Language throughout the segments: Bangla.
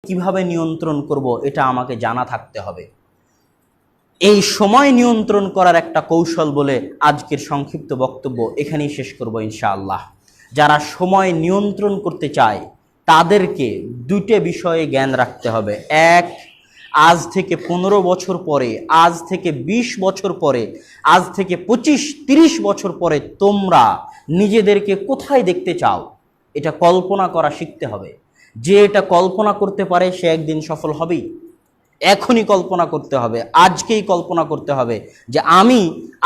কিভাবে নিয়ন্ত্রণ করব এটা আমাকে জানা থাকতে হবে। এই সময় নিয়ন্ত্রণ করার একটা কৌশল বলে আজকের সংক্ষিপ্ত বক্তব্য এখানেই শেষ করব ইনশাআল্লাহ। যারা সময় নিয়ন্ত্রণ করতে চায় তাদেরকে দুটো বিষয়ে জ্ঞান রাখতে হবে। এক, আজ থেকে 15 বছর পরে, আজ থেকে 20 বছর পরে, আজ থেকে 25-30 বছর পরে তোমরা নিজেদেরকে কোথায় দেখতে চাও এটা কল্পনা করা শিখতে হবে। যে এটা কল্পনা করতে পারে সে একদিন সফল হবেই। এখনই কল্পনা করতে হবে, আজকেই কল্পনা করতে হবে যে আমি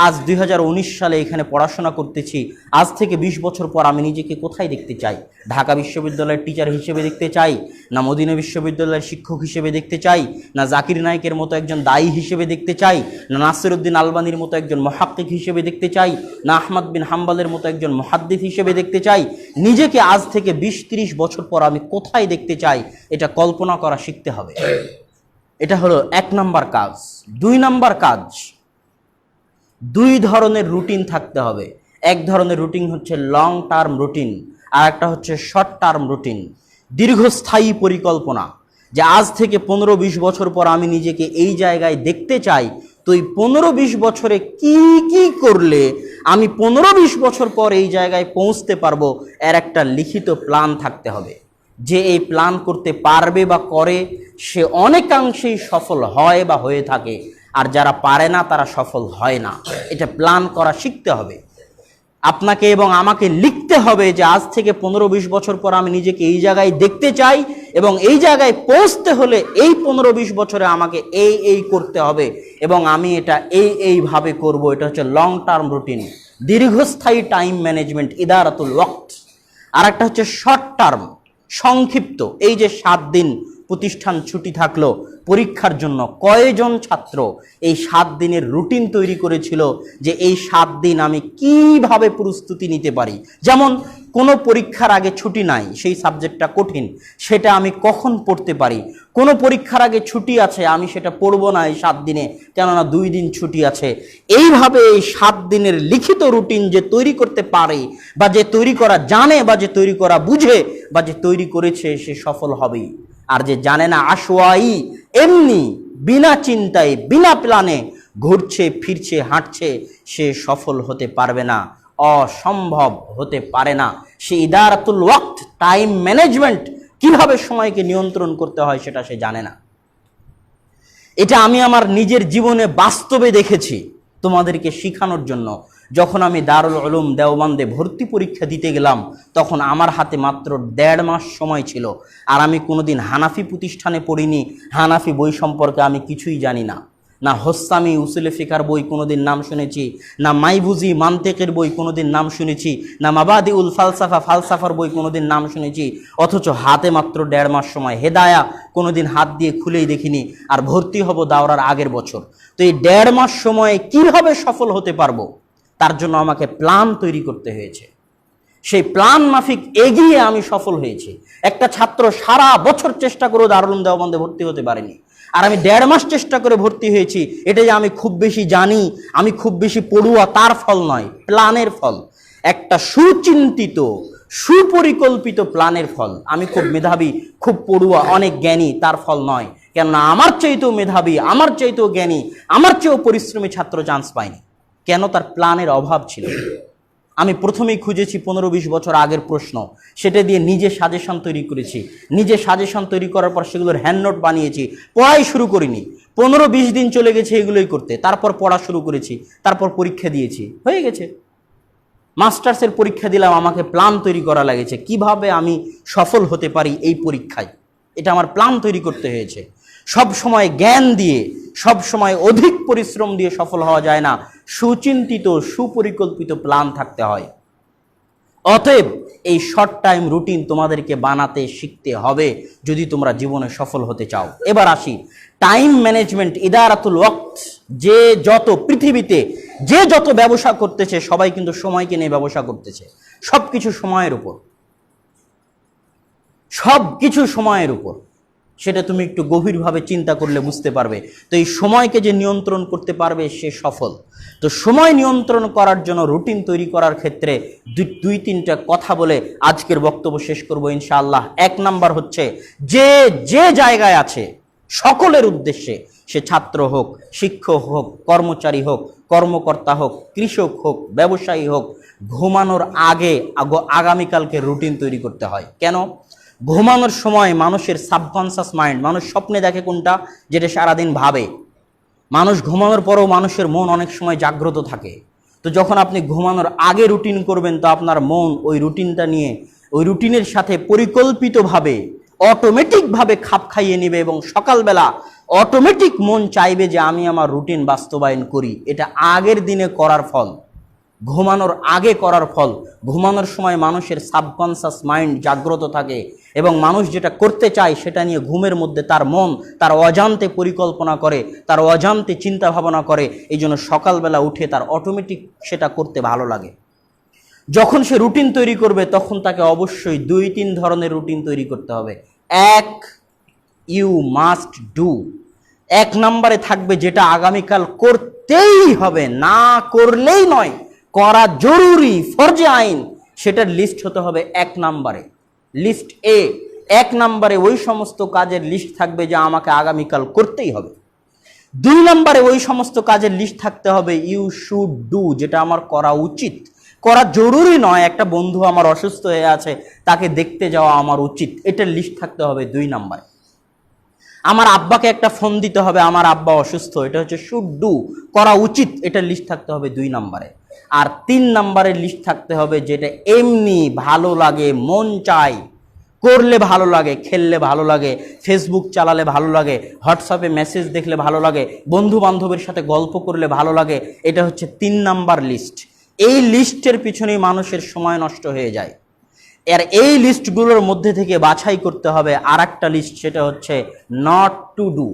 আজ 2019 সালে এখানে পড়াশোনা করতেছি, আজ থেকে 20 বছর পর আমি নিজেকে কোথায় দেখতে চাই। ঢাকা বিশ্ববিদ্যালয়ের টিচার হিসেবে দেখতে চাই, না মদিনা বিশ্ববিদ্যালয়ের শিক্ষক হিসেবে দেখতে চাই, না জাকির নায়েকের মতো একজন দায়ী হিসেবে দেখতে চাই, না নাসিরউদ্দিন আলবানীর মতো একজন মুহাক্কিক হিসেবে দেখতে চাই, না আহমদ বিন হাম্বলের মতো একজন মুহাদ্দিস হিসেবে দেখতে চাই। নিজেকে আজ থেকে 20-30 বছর পর আমি কোথায় দেখতে চাই এটা কল্পনা করা শিখতে হবে। এটা হলো 1 নম্বর কাজ। 2 নম্বর কাজ, 2 ধরনের রুটিন থাকতে হবে। এক ধরনের রুটিন হচ্ছে লং টার্ম রুটিন, আর একটা হচ্ছে শর্ট টার্ম রুটিন, দীর্ঘস্থায়ী পরিকল্পনা। যে আজ থেকে 15-20 বছর পর আমি নিজেকে এই জায়গায় দেখতে চাই, তো এই 15-20 বছরে কি কি করলে আমি 15-20 বছর পর এই জায়গায় পৌঁছতে পারবো, এর একটা লিখিত প্ল্যান থাকতে হবে। যে এই প্ল্যান করতে পারবে বা করে সে অনেকাংশেই সফল হয় বা হয়ে থাকে, আর যারা পারে না তারা সফল হয় না। এটা প্ল্যান করা শিখতে হবে। আপনাকে এবং আমাকে লিখতে হবে যে আজ থেকে 15-20 বছর পর আমি নিজেকে এই জায়গায় দেখতে চাই, এবং এই জায়গায় পৌঁছতে হলে এই 15-20 বছরে আমাকে এই করতে হবে, এবং আমি এটা এইভাবে করব। এটা হচ্ছে লং টার্ম রুটিন, দীর্ঘস্থায়ী টাইম ম্যানেজমেন্ট, ইদারাতুল ওয়াক্ত। আর একটা হচ্ছে শর্ট টার্ম, সংক্ষিপ্ত। এই যে 7 দিন প্রতিষ্ঠান ছুটি থাকলো পরীক্ষার জন্য, কয়জন ছাত্র এই 7 দিনের রুটিন তৈরি করেছিল যে এই 7 দিন আমি কিভাবে প্রস্তুতি নিতে পারি। যেমন কোনো পরীক্ষার আগে ছুটি নাই, সেই সাবজেক্টটা কঠিন, সেটা আমি কখন পড়তে পারি। কোনো পরীক্ষার আগে ছুটি আছে, আমি সেটা পড়বো না এই 7 দিনে, কেননা 2 দিন ছুটি আছে। এইভাবে এই 7 দিনের লিখিত রুটিন যে তৈরি করতে পারে, বা যে তৈরি করা জানে, বা যে তৈরি করা বুঝে, বা যে তৈরি করেছে, সে সফল হবেই। আর যে জানে না, আশওয়াই, এমনি বিনা চিন্তায় বিনা প্ল্যানে ঘুরছে ফিরছে হাঁটছে, সে সফল হতে পারবে না, অসম্ভব হতে পারে না। সে ইদারাতুল ওয়াক্ত, টাইম ম্যানেজমেন্ট, কিভাবে সময়কে নিয়ন্ত্রণ করতে হয় সেটা সে জানে না। এটা আমি আমার নিজের জীবনে বাস্তবে দেখেছি তোমাদেরকে শিখানোর জন্য। যখন আমি দারুল উলুম দেওবন্দে ভর্তি পরীক্ষা দিতে গেলাম, তখন আমার হাতে মাত্র 1.5 মাস সময় ছিল, আর আমি কোনোদিন হানাফি প্রতিষ্ঠানে পড়িনি। হানাফি বই সম্পর্কে আমি কিছুই জানি না। না হোসামি উসুলে ফিকার বই কোনোদিন নাম শুনেছি, না মাইবুজি মান্তেকের বই কোনোদিন নাম শুনেছি, না মাবাদি উল ফালসাফার বই কোনোদিন নাম শুনেছি। অথচ হাতে মাত্র 1.5 মাস সময়, হেদায়া কোনোদিন হাত দিয়ে খুলেই দেখিনি, আর ভর্তি হব দাওরার আগের বছর। তো এই 1.5 মাস সময়ে কিভাবে সফল হতে পারবো, তার জন্য আমাকে প্ল্যান তৈরি করতে হয়েছে। সেই প্ল্যান মাফিক এগিয়ে আমি সফল হয়েছি। একটা ছাত্র সারা বছর চেষ্টা করে দারুল উলুম দেওবন্দে ভর্তি হতে পারেনি, আর আমি 1.5 মাস চেষ্টা করে ভর্তি হয়েছি। এটা যে আমি খুব বেশি জানি, আমি খুব বেশি পড়ুয়া, তার ফল নয়, প্ল্যানের ফল। একটা সুচিন্তিত সুপরিকল্পিত প্ল্যানের ফল। আমি খুব মেধাবী, খুব পড়ুয়া, অনেক জ্ঞানী, তার ফল নয়। কেননা আমার চাইতেও মেধাবী, আমার চাইতেও জ্ঞানী, আমার চেয়েও পরিশ্রমী ছাত্র চান্স পায়নি। কেন? তার প্ল্যানের অভাব ছিল। আমি প্রথমেই খুঁজেছি 15-20 বছর আগের প্রশ্ন, সেটা দিয়ে নিজে সাজেশন তৈরি করেছি। নিজে সাজেশন তৈরি করার পর সেগুলোর হ্যান্ড নোট বানিয়েছি। পড়াই শুরু করিনি, 15-20 দিন চলে গেছে এগুলোই করতে। তারপর পড়া শুরু করেছি, তারপর পরীক্ষা দিয়েছি, হয়ে গেছে। মাস্টার্সের পরীক্ষা দিলাম, আমাকে প্ল্যান তৈরি করা লাগেছে কিভাবে আমি সফল হতে পারি এই পরীক্ষায়। এটা আমার প্ল্যান তৈরি করতে হয়েছে। সব সময় জ্ঞান দিয়ে, সব সময় অধিক পরিশ্রম দিয়ে সফল হওয়া যায় না। সুচিন্তিত সুপরিকল্পিত প্ল্যান থাকতে হয়। অতএব এই শর্ট টাইম রুটিন তোমাদেরকে বানাতে শিখতে হবে যদি তোমরা জীবনে সফল হতে চাও। এবার আসি টাইম ম্যানেজমেন্ট, ইদারাতুল ওয়াক্ত। যে যত পৃথিবীতে যে যত ব্যবসা করতেছে, সবাই কিন্তু সময়কে নিয়ে ব্যবসা করতেছে। সবকিছু সময়ের উপর, সবকিছু সময়ের উপর। সেটা তুমি একটু গভীরভাবে চিন্তা করলে বুঝতে পারবে। তো এই সময়কে যে নিয়ন্ত্রণ করতে পারবে সে সফল। তো সময় নিয়ন্ত্রণ করার জন্য রুটিন তৈরি করার ক্ষেত্রে দুই তিনটা কথা বলে আজকের বক্তব্য শেষ করব ইনশাআল্লাহ। এক নাম্বার হচ্ছে, যে যে জায়গায় আছে সকলের উদ্দেশ্যে, সে ছাত্র হোক, শিক্ষক হোক, কর্মচারী হোক, কর্মকর্তা হোক, কৃষক হোক, ব্যবসায়ী হোক, ঘুমানোর আগে আগামীকালকে রুটিন তৈরি করতে হয়। কেন? ঘুমানোর সময় মানুষের সাবকনসিয়াস মাইন্ড, মানুষ স্বপ্নে দেখে কোনটা, যেটা সারাদিন ভাবে। মানুষ ঘুমানোর পরেও মানুষের মন অনেক সময় জাগ্রত থাকে। তো যখন আপনি ঘুমানোর আগে রুটিন করবেন, তো আপনার মন ওই রুটিনটা নিয়ে, ওই রুটিনের সাথে পরিকল্পিতভাবে অটোমেটিকভাবে খাপ খাইয়ে নেবে এবং সকালবেলা অটোমেটিক মন চাইবে যে আমি আমার রুটিন বাস্তবায়ন করি। এটা আগের দিনে করার ফল, ঘুমানোর আগে করার ফল। ঘুমানোর সময় মানুষের সাবকনসিয়াস মাইন্ড জাগ্রত থাকে এবং মানুষ যেটা করতে চায় সেটা নিয়ে ঘুমের মধ্যে তার মন তার অজান্তে পরিকল্পনা করে, তার অজান্তে চিন্তা ভাবনা করে। এই জন্য সকালবেলা উঠে তার অটোমেটিক সেটা করতে ভালো লাগে। যখন সে রুটিন তৈরি করবে তখন তাকে অবশ্যই 2-3 ধরনের রুটিন তৈরি করতে হবে। এক, ইউ মাস্ট ডু। 1 নম্বরে থাকবে যেটা আগামীকাল করতেই হবে, না করলেই নয়, করা জরুরি, ফরজে আইন, সেটার লিস্ট হতে হবে 1 নম্বরে। লিস্ট এ, 1 নম্বরে ওই সমস্ত কাজের লিস্ট থাকবে যা আমাকে আগামীকাল করতেই হবে। 2 নম্বরে ওই সমস্ত কাজের লিস্ট থাকতে হবে ইউ শুড ডু, যেটা আমার করা উচিত। করা জরুরি নয়, একটা বন্ধু আমার অসুস্থ হয়ে আছে, তাকে দেখতে যাওয়া আমার উচিত, এটার লিস্ট থাকতে হবে 2 নম্বরে। আমার আব্বাকে একটা ফোন দিতে হবে, আমার আব্বা অসুস্থ, এটা হচ্ছে শুড ডু, করা উচিত, এটার লিস্ট থাকতে হবে 2 নম্বরে। আর 3 নম্বরের লিস্ট থাকতে হবে যেটা এমনি ভালো লাগে, মন চাই, করলে ভালো লাগে, খেললে ভালো লাগে, ফেসবুক চালালে ভালো লাগে, হোয়াটসঅ্যাপে মেসেজ দেখলে ভালো লাগে, বন্ধু বান্ধবের সাথে গল্প করলে ভালো লাগে। এটা হচ্ছে 3 নাম্বার লিস্ট। এই লিস্টের পিছনেই মানুষের সময় নষ্ট হয়ে যায়। আর এই লিস্টগুলোর মধ্যে থেকে বাছাই করতে হবে আর একটা লিস্ট, সেটা হচ্ছে নট টু ডু,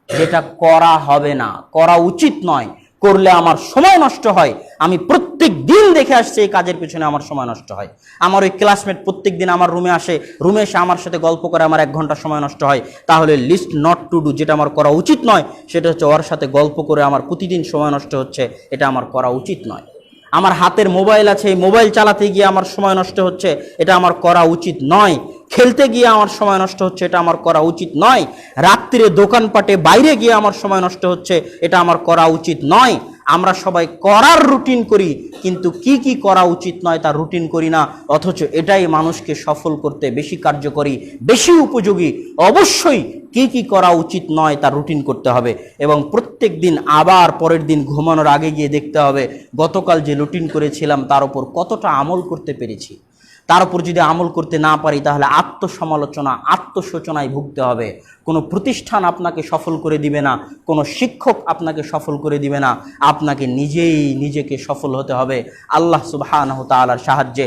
যেটা করা হবে না, করা উচিত নয়, করলে আমার সময় নষ্ট হয়। আমি প্রত্যেক দিন দেখে আসছি এই কাজের পিছনে আমার সময় নষ্ট হয়। আমার ওই ক্লাসমেট প্রত্যেক দিন আমার রুমে আসে, রুমে এসে আমার সাথে গল্প করে আমার 1 ঘন্টা সময় নষ্ট হয়। তাহলে লিস্ট নট টু ডু, যেটা আমার করা উচিত নয়, সেটা হচ্ছে ওর সাথে গল্প করে আমার প্রতিদিন সময় নষ্ট হচ্ছে, এটা আমার করা উচিত নয়। আমার হাতের মোবাইল আছে, এই মোবাইল চালাতে গিয়ে আমার সময় নষ্ট হচ্ছে, এটা আমার করা উচিত নয়। খেলতে গিয়ে আমার সময় নষ্ট হচ্ছে, এটা আমার করা উচিত নয়। রাত্রিরে দোকানপাটে বাইরে গিয়ে আমার সময় নষ্ট হচ্ছে, এটা আমার করা উচিত নয়। আমরা সবাই করার রুটিন করি, কিন্তু কি কি করা উচিত নয় তার রুটিন করি না, অথচ এটাই মানুষকে সফল করতে বেশি কার্যকরী, বেশি উপযোগী। অবশ্যই কি কি করা উচিত নয় তার রুটিন করতে হবে এবং প্রত্যেক দিন আবার পরের দিন ঘুমানোর আগে গিয়ে দেখতে হবে গতকাল যে রুটিন করেছিলাম তার উপর কতটা আমল করতে পেরেছি। তার উপর যদি আমল করতে না পারি তাহলে আত্মসমালোচনা, আত্মশোচনায় ভুগতে হবে। কোনো প্রতিষ্ঠান আপনাকে সফল করে দিবে না, কোনো শিক্ষক আপনাকে সফল করে দিবে না, আপনাকে নিজেই নিজেকে সফল হতে হবে আল্লাহ সুবহানাহু ওয়া তাআলার সাহায্যে।